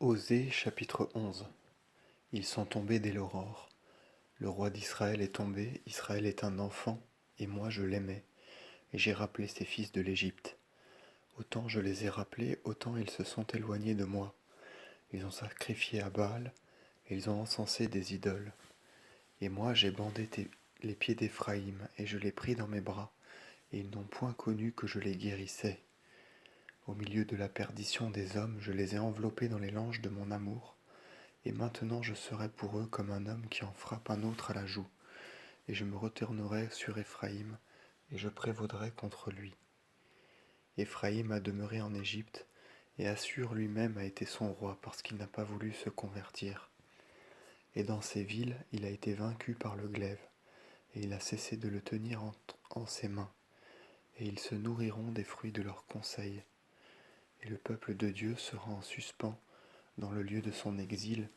Osée chapitre 11. Ils sont tombés dès l'aurore. Le roi d'Israël est tombé, Israël est un enfant, et moi je l'aimais, et j'ai rappelé ses fils de l'Égypte. Autant je les ai rappelés, autant ils se sont éloignés de moi. Ils ont sacrifié à Baal, et ils ont encensé des idoles. Et moi j'ai bandé les pieds d'Éphraïm, et je les pris dans mes bras, et ils n'ont point connu que je les guérissais. Au milieu de la perdition des hommes, je les ai enveloppés dans les langes de mon amour. Et maintenant je serai pour eux comme un homme qui en frappe un autre à la joue, et je me retournerai sur Éphraïm, et je prévaudrai contre lui. Éphraïm a demeuré en Égypte, et Assur lui-même a été son roi parce qu'il n'a pas voulu se convertir. Et dans ses villes, il a été vaincu par le glaive, et il a cessé de le tenir en ses mains, et ils se nourriront des fruits de leurs conseils. Et le peuple de Dieu sera en suspens dans le lieu de son exil,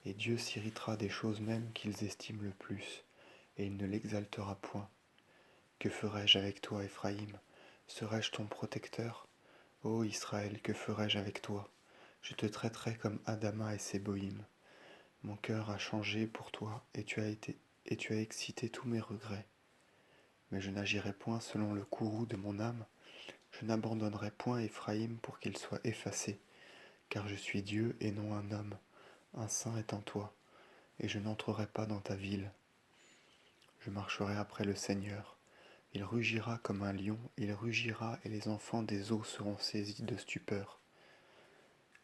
et Dieu s'irritera des choses mêmes qu'ils estiment le plus, et il ne l'exaltera point. Que ferai-je avec toi, Éphraïm? Serai-je ton protecteur? Ô Israël, que ferai-je avec toi? Je te traiterai comme Adama et Séboïm. Mon cœur a changé pour toi, et tu as excité tous mes regrets. Mais je n'agirai point selon le courroux de mon âme, je n'abandonnerai point Éphraïm pour qu'il soit effacé, car je suis Dieu et non un homme. Un saint est en toi, et je n'entrerai pas dans ta ville. Je marcherai après le Seigneur. Il rugira comme un lion, il rugira, et les enfants des eaux seront saisis de stupeur.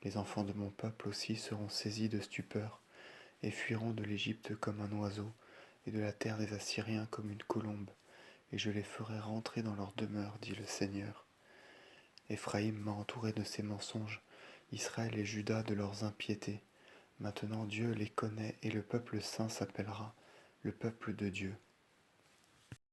Les enfants de mon peuple aussi seront saisis de stupeur, et fuiront de l'Égypte comme un oiseau, et de la terre des Assyriens comme une colombe, et je les ferai rentrer dans leur demeure, dit le Seigneur. Éphraïm m'a entouré de ses mensonges, Israël et Juda de leurs impiétés. Maintenant Dieu les connaît, et le peuple saint s'appellera le peuple de Dieu.